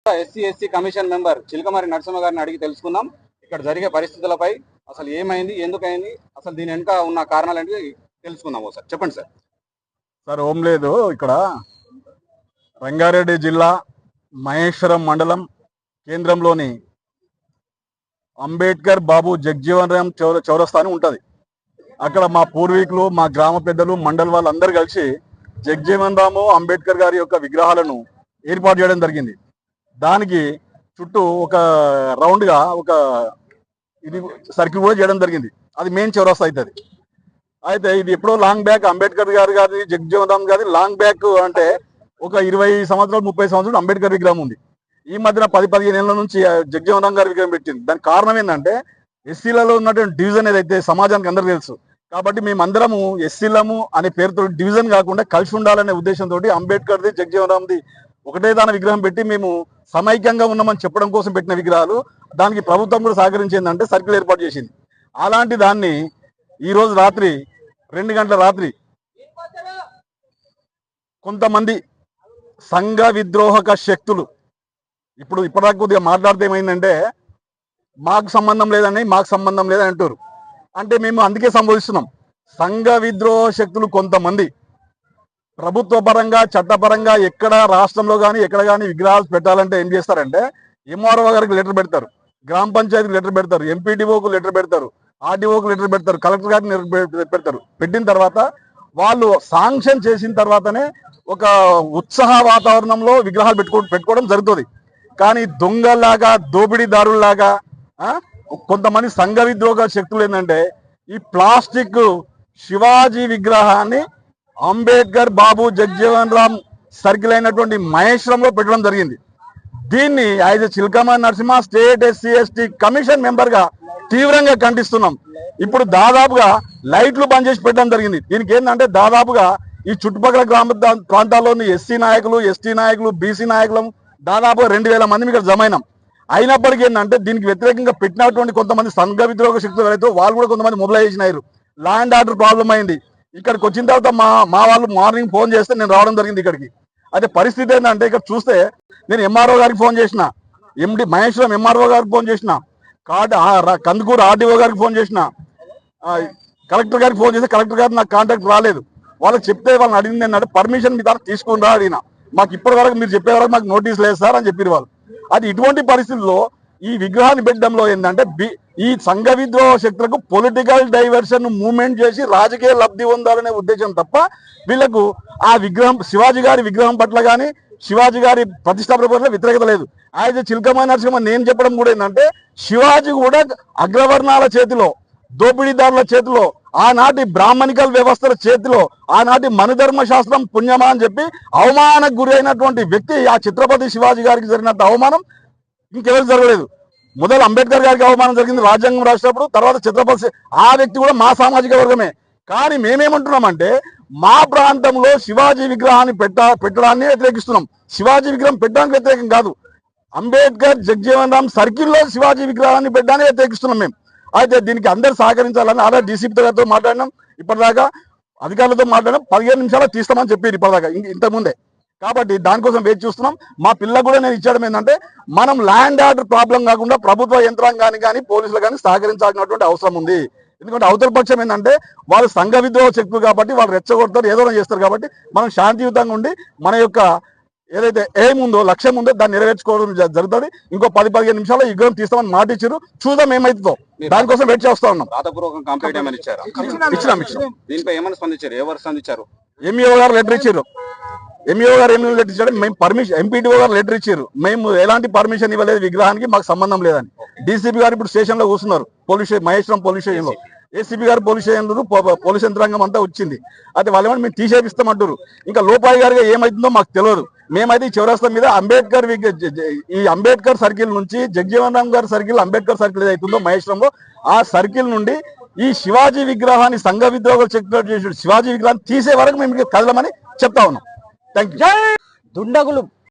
SC ST commission member Chilakamarri Narasimha గారిని అడిగి తెలుసుకుందాం ఇక్కడ జరిగే పరిస్థితులపై. అసలు ఏమైంది, ఎందుకైంది, అసలు దీని వెనుక ఉన్న కారణాలు ఏంటి తెలుసుకుందాం. ఒకసారి చెప్పండి సార్. సార్ ఓం లేదు, ఇక్కడ రంగారెడ్డి జిల్లా మహేశ్వరం మండలం కేంద్రంలోని అంబేద్కర్ బాబు జగ్జీవన్ రామ్ చౌరస్తా అని ఉంటుంది. అక్కడ మా పూర్వీకులు, మా గ్రామ పెద్దలు, మండలి వాళ్ళందరూ కలిసి జగ్జీవన్ రాము అంబేద్కర్ గారి యొక్క విగ్రహాలను ఏర్పాటు చేయడం జరిగింది. దానికి చుట్టూ ఒక రౌండ్గా ఒక ఇది సర్కిల్ కూడా చేయడం జరిగింది. అది మెయిన్ చౌరస్తా అవుతుంది. అయితే ఇది ఎప్పుడో లాంగ్ బ్యాక్ అంబేద్కర్ గారి జగ్జీవన్ రామ్ గారి లాంగ్ బ్యాక్ అంటే ఒక 20 సంవత్సరాలు 30 సంవత్సరాలు అంబేద్కర్ విగ్రహం ఉంది. ఈ మధ్యన 10-15 ఏళ్ల నుంచి జగ్జీవన్ రామ్ గారి విగ్రహం పెట్టింది. దానికి కారణం ఏంటంటే ఎస్సీలలో ఉన్నటువంటి డివిజన్ ఏదైతే సమాజానికి అందరికీ తెలుసు కాబట్టి మేమందరము ఎస్సీలము అనే పేరుతో డివిజన్ కాకుండా కలిసి ఉండాలనే ఉద్దేశంతో అంబేద్కర్ది జగ్జీవన్ రామ్ది ఒకటే దాని విగ్రహం పెట్టి మేము సమైక్యంగా ఉన్నామని చెప్పడం కోసం పెట్టిన విగ్రహాలు. దానికి ప్రభుత్వం కూడా సహకరించిందంటే సర్కిల్ ఏర్పాటు చేసింది. అలాంటి దాన్ని ఈరోజు రాత్రి 2 గంటల రాత్రి కొంతమంది సంఘ విద్రోహక శక్తులు ఇప్పటిదాకా కొద్దిగా మాట్లాడితే ఏమైందంటే మాకు సంబంధం లేదని అంటారు. అంటే మేము అందుకే సంబోధిస్తున్నాం. సంఘ విద్రోహ శక్తులు కొంతమంది ప్రభుత్వ పరంగా చట్టపరంగా ఎక్కడ రాష్ట్రంలో కానీ ఎక్కడ కానీ విగ్రహాలు పెట్టాలంటే ఏం చేస్తారంటే ఎంఆర్ఓ గారికి లెటర్ పెడతారు, గ్రామ పంచాయతీకి లెటర్ పెడతారు, ఎంపీడీఓకు లెటర్ పెడతారు, ఆర్డీఓకు లెటర్ పెడతారు, కలెక్టర్ గారికి పెడతారు. పెట్టిన తర్వాత వాళ్ళు శాంక్షన్ చేసిన తర్వాతనే ఒక ఉత్సాహ వాతావరణంలో విగ్రహాలు పెట్టుకోవడం జరుగుతుంది. కానీ దొంగలాగా దోపిడీదారుల్లాగా కొంతమంది సంఘ విద్రోహ శక్తులు ఏంటంటే ఈ ప్లాస్టిక్ శివాజీ విగ్రహాన్ని అంబేద్కర్ బాబు జగ్జీవన్ రామ్ సర్కిల్ అయినటువంటి మహేశ్వరంలో పెట్టడం జరిగింది. దీన్ని as Chilakamarri Narasimha state SC ST commission member గా తీవ్రంగా ఖండిస్తున్నాం. ఇప్పుడు దాదాపుగా లైట్లు బంద్ చేసి పెట్టడం జరిగింది. దీనికి ఏంటంటే దాదాపుగా ఈ చుట్టుపక్కల గ్రామ ప్రాంతాల్లోని ఎస్సీ నాయకులు, ఎస్టీ నాయకులు, బీసీ నాయకులు దాదాపుగా 2000 మంది ఇక్కడ జమైనాం. అయినప్పటికీ ఏంటంటే దీనికి వ్యతిరేకంగా పెట్టినటువంటి కొంతమంది సంఘ విద్రోహ శక్తులు ఎవరైతే వాళ్ళు కూడా కొంతమంది మొబిలైజేషన్ అయ్యారు. లా అండ్ ఆర్డర్ ప్రాబ్లం అయింది. ఇక్కడికి వచ్చిన తర్వాత మా వాళ్ళు మార్నింగ్ ఫోన్ చేస్తే నేను రావడం జరిగింది ఇక్కడికి. అయితే పరిస్థితి ఏంటంటే ఇక్కడ చూస్తే నేను ఎంఆర్ఓ గారికి ఫోన్ చేసిన, మహేశ్వరం ఎంఆర్ఓ గారికి ఫోన్ చేసిన, కందుకూరు ఆర్డీఓ గారికి ఫోన్ చేసిన, కలెక్టర్ గారికి ఫోన్ చేస్తే కలెక్టర్ గారు నాకు కాంటాక్ట్ రాలేదు. వాళ్ళకి చెప్తే వాళ్ళని అడిగింది ఏంటంటే పర్మిషన్ మీ ద్వారా తీసుకుని రా అడిగిన. మాకు ఇప్పటి వరకు మీరు చెప్పే వరకు మాకు నోటీస్ లేదు సార్ అని చెప్పారు వాళ్ళు. అది ఇటువంటి పరిస్థితుల్లో ఈ విగ్రహాన్ని పెట్టడంలో ఏంటంటే ఈ సంఘ విద్రోహ శక్తులకు పొలిటికల్ డైవర్షన్ మూవ్మెంట్ చేసి రాజకీయ లబ్ధి పొందాలనే ఉద్దేశం తప్ప వీళ్లకు ఆ విగ్రహం శివాజీ గారి విగ్రహం పట్ల కానీ శివాజీ గారి ప్రతిష్టాపన పట్ల వ్యతిరేకత లేదు. అయితే చిలకమరి నరసింహ నేను చెప్పడం కూడా ఏంటంటే శివాజీ కూడా అగ్రవర్ణాల చేతిలో, దోపిడీదారుల చేతిలో, ఆనాటి బ్రాహ్మణికల్ వ్యవస్థల చేతిలో, ఆనాటి మనుధర్మ శాస్త్రం పుణ్యమా అని చెప్పి అవమానానికి గురి అయినటువంటి వ్యక్తి. ఆ ఛత్రపతి శివాజీ గారికి జరిగినంత అవమానం ఇంకెవరికి జరగలేదు. మొదలు అంబేద్కర్ గారికి అవమానం జరిగింది రాజ్యాంగం రాసినప్పుడు, తర్వాత ఛత్రపతి ఆ వ్యక్తి కూడా మా సామాజిక వర్గమే. కానీ మేమేమంటున్నామంటే మా ప్రాంతంలో శివాజీ విగ్రహాన్ని పెట్టడాన్ని వ్యతిరేకిస్తున్నాం. శివాజీ విగ్రహం పెట్టడానికి వ్యతిరేకం కాదు. అంబేద్కర్ జగ్జీవన్ రామ్ సర్కిల్లో శివాజీ విగ్రహాన్ని పెట్టడానికి వ్యతిరేకిస్తున్నాం మేము. అయితే దీనికి అందరూ సహకరించాలని ఆల్రెడీ డీసీపీ గారితో మాట్లాడినాం, ఇప్పటిదాకా అధికారులతో మాట్లాడినాం. 15 నిమిషాలు తీస్తామని చెప్పారు ఇప్పటిదాకా, ఇంతకుముందే. కాబట్టి దానికోసం వేచి చూస్తున్నాం. మా పిల్లలకు కూడా నేను ఇచ్చడం ఏంటంటే మనం ల్యాండ్ ఆర్డర్ ప్రాబ్లం కాకుండా ప్రభుత్వ యంత్రాంగాన్ని కానీ పోలీసులు కానీ సహకరించాల్సినటువంటి అవసరం ఉంది. ఎందుకంటే అవతల పక్షం ఏంటంటే వాళ్ళు సంఘ విద్రోహ శక్తులు కాబట్టి వాళ్ళు రెచ్చగొడతారు, ఏదో చేస్తారు. కాబట్టి మనం శాంతియుతంగా ఉండి మన యొక్క ఏదైతే ఎయిమ్ ఉందో, లక్ష్యం ఉందో దాన్ని నెరవేర్చుకోవడం జరుగుతుంది. ఇంకో 10-15 నిమిషాలు ఈ విగ్రహం తీస్తామని మాట ఇచ్చారు. చూద్దాం ఏమైతుందో, దానికోసం వెయిట్ చేస్తా ఉన్నాం. రాతపూర్వకం కంప్లైంట్ ఏమైనా ఇచ్చారు? ఇచ్చినాం. దీనిపై ఏమైనా స్పందించారు? ఎవరు స్పందించారు? ఎంఈఓ గారు లెటర్ ఇచ్చారు. ఎంఈఓ గారు ఏమి లెటర్ ఇచ్చారు? మేము పర్మిషన్, ఎంపీడీఓ గారు లెటర్ ఇచ్చారు, మేము ఎలాంటి పర్మిషన్ ఇవ్వలేదు, విగ్రహానికి మాకు సంబంధం లేదని. డీసీపీ గారు ఇప్పుడు స్టేషన్ లో కూర్చున్నారు, మహేశ్వరం పోలీస్ స్టేషన్ లో. ఏసీపీ గారు పోలీస్ స్టేషన్లు, పోలీస్ యంత్రాంగం అంతా వచ్చింది. అయితే వాళ్ళు ఏమన్నా మేము తీసేపిస్తామంటారు. ఇంకా లోపాయి గారిగా ఏమైతుందో మాకు తెలియదు. మేమైతే ఈ చౌరస్తా మీద ఈ అంబేద్కర్ సర్కిల్ నుంచి జగ్జీవన్ రామ్ గారి సర్కిల్, అంబేద్కర్ సర్కిల్ ఏదైతుందో మహేశ్వరంలో, ఆ సర్కిల్ నుండి ఈ శివాజీ విగ్రహాన్ని సంఘ విద్రోహాలు చెక్ చేసి శివాజీ విగ్రహాన్ని తీసే వరకు మేము కదలమని చెప్తా ఉన్నాం. Thank you. దుండగులు